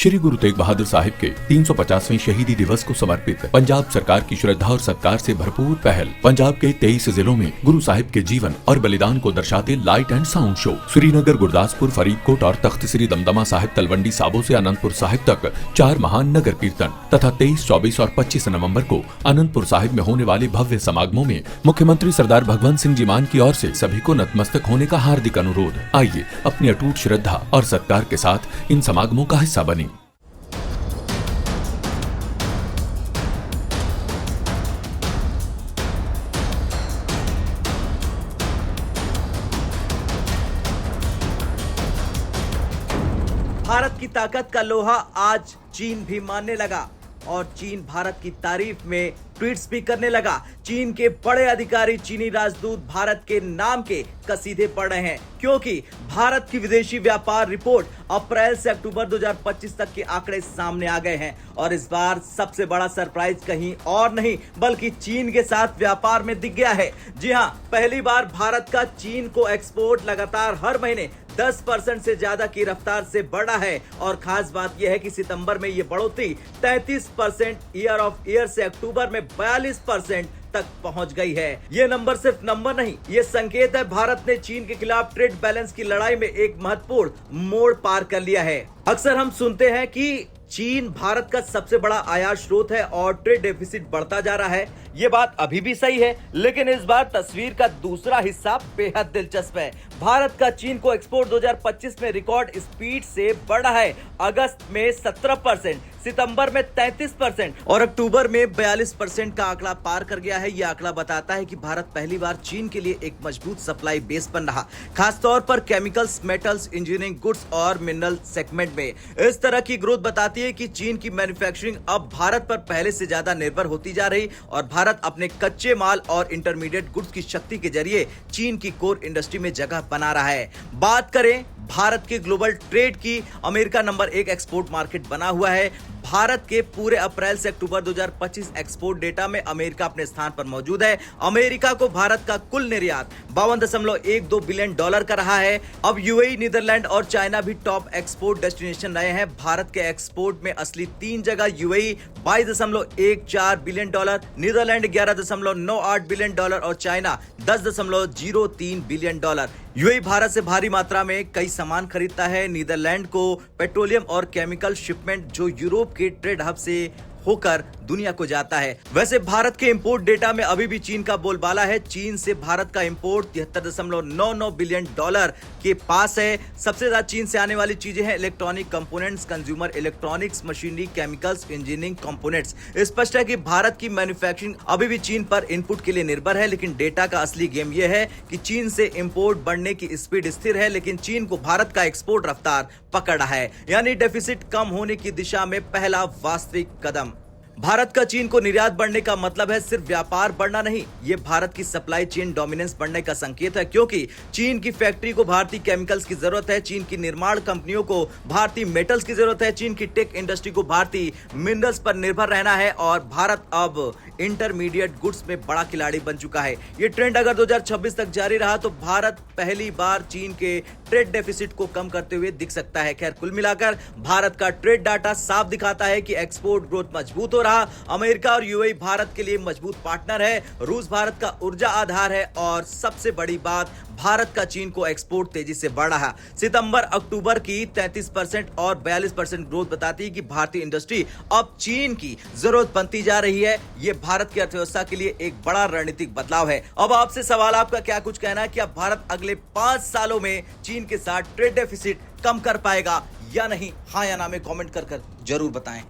श्री गुरु तेग बहादुर साहिब के 350वें शहीदी दिवस को समर्पित पंजाब सरकार की श्रद्धा और सत्कार से भरपूर पहल। पंजाब के 23 जिलों में गुरु साहिब के जीवन और बलिदान को दर्शाते light and sound show Srinagar, Gurdaspur, Faridkot और तख्त श्री दमदमा साहिब, तलवंडी साबो से अनंतपुर साहिब तक 4 महान नगर कीर्तन तथा 23, 24 और 25 नवंबर को अनंतपुर साहिब में होने वाले भव्य समागमों में मुख्यमंत्री सरदार भगवंत सिंह जी मान की ओर से सभी को नतमस्तक होने का हार्दिक अनुरोध। आइए अपनी अटूट श्रद्धा और सत्कार के साथ इन समागमों का हिस्सा बने। भारत की ताकत का लोहा आज चीन भी मानने लगा और चीन भारत की तारीफ में ट्वीट्स भी करने लगा। चीन के बड़े अधिकारी चीनी राजदूत भारत के नाम के कसीदे पढ़ रहे हैं क्योंकि भारत की विदेशी व्यापार रिपोर्ट अप्रैल से अक्टूबर 2025 तक के आंकड़े सामने आ गए हैं और इस बार सबसे बड़ा सरप्राइज कहीं और नहीं बल्कि चीन के साथ व्यापार में दिख गया है। जी हां, पहली बार भारत का चीन को एक्सपोर्ट लगातार हर महीने 10% से ज्यादा की रफ्तार से बढ़ा है और खास बात यह है कि सितंबर में यह बढ़ोतरी 33% ईयर ऑफ ईयर से अक्टूबर में 42% तक पहुंच गई है। ये नंबर सिर्फ नंबर नहीं, ये संकेत है भारत ने चीन के खिलाफ ट्रेड बैलेंस की लड़ाई में एक महत्वपूर्ण मोड़ पार कर लिया है। अक्सर हम सुनते हैं कि चीन भारत का सबसे बड़ा आयात स्रोत है और ट्रेड डेफिसिट बढ़ता जा रहा है। ये बात अभी भी सही है, लेकिन इस बार तस्वीर का दूसरा हिस्सा बेहद दिलचस्प है। भारत का चीन को एक्सपोर्ट 2025 में रिकॉर्ड स्पीड से बढ़ा है। अगस्त में 17%, सितंबर में 33% और अक्टूबर में 42% का आंकड़ा पार कर गया है। यह आंकड़ा बताता है कि भारत पहली बार चीन के लिए एक मजबूत सप्लाई बेस बन रहा, खासतौर पर केमिकल्स, मेटल्स, इंजीनियरिंग गुड्स और मिनरल सेगमेंट में। इस तरह की ग्रोथ बताती है कि चीन की मैन्युफैक्चरिंग अब भारत पर पहले से ज्यादा निर्भर होती जा रही और भारत अपने कच्चे माल और इंटरमीडिएट गुड्स की शक्ति के जरिए चीन की कोर इंडस्ट्री में जगह बना रहा है। बात करें भारत के ग्लोबल ट्रेड की, अमेरिका नंबर 1 एक्सपोर्ट मार्केट बना हुआ है। भारत के पूरे अप्रैल से अक्टूबर 2025 एक्सपोर्ट डेटा में अमेरिका अपने स्थान पर मौजूद है। अमेरिका को भारत का कुल निर्यात $52.12 बिलियन का रहा है। अब यूएई, नीदरलैंड और चाइना भी टॉप एक्सपोर्ट डेस्टिनेशन रहे हैं। भारत के एक्सपोर्ट में असली 3 जगह यूएई $22.14 बिलियन, नीदरलैंड $11.98 बिलियन और चाइना $10.03 बिलियन। यूएई भारत से भारी मात्रा में कई सामान खरीदता है। नीदरलैंड को पेट्रोलियम और केमिकल शिपमेंट जो यूरोप के ट्रेड हब से होकर दुनिया को जाता है। वैसे भारत के इंपोर्ट डेटा में अभी भी चीन का बोलबाला है। चीन से भारत का इंपोर्ट $73.99 बिलियन के पास है। सबसे ज्यादा चीन से आने वाली चीजें हैं electronic components, consumer electronics, machinery, chemicals, engineering components. स्पष्ट है कि भारत की मैन्युफैक्चरिंग अभी भी चीन पर इनपुट के लिए निर्भर है, लेकिन डेटा का असली गेम यह है कि चीन से इंपोर्ट बढ़ने की स्पीड स्थिर है, लेकिन चीन को भारत का एक्सपोर्ट रफ्तार पकड़ रहा है, यानी डेफिसिट कम होने की दिशा में पहला वास्तविक कदम। भारत का चीन को निर्यात बढ़ने का मतलब है सिर्फ व्यापार बढ़ना नहीं, ये भारत की सप्लाई चेन डोमिनेंस बढ़ने का संकेत है, क्योंकि चीन की फैक्ट्री को भारतीय केमिकल्स की जरूरत है, चीन की निर्माण कंपनियों को भारतीय मेटल्स की जरूरत है, चीन की टेक इंडस्ट्री को भारतीय मिनरल्स पर निर्भर रहना है और भारत अब इंटरमीडिएट गुड्स में बड़ा खिलाड़ी बन चुका है। ये ट्रेंड अगर 2026 तक जारी रहा तो भारत पहली बार चीन के ट्रेड डेफिसिट को कम करते हुए दिख सकता है। खैर, कुल मिलाकर भारत का ट्रेड डाटा साफ दिखाता है कि एक्सपोर्ट ग्रोथ मजबूत हो रहा। अमेरिका और यूएई भारत के लिए मजबूत पार्टनर है, रूस भारत का ऊर्जा आधार है और सबसे बड़ी बात, भारत का चीन को एक्सपोर्ट तेजी से बढ़ रहा। सितंबर अक्टूबर की 33% और 42% ग्रोथ बताती है कि भारतीय इंडस्ट्री अब चीन की जरूरत बनती जा रही है। यह भारत की अर्थव्यवस्था के लिए एक बड़ा रणनीतिक बदलाव है। अब आपसे सवाल, आपका क्या कुछ कहना है कि अब भारत अगले 5 सालों में चीन के साथ ट्रेड डेफिसिट कम कर पाएगा या नहीं? हाँ या ना में कमेंट कर जरूर बताएं।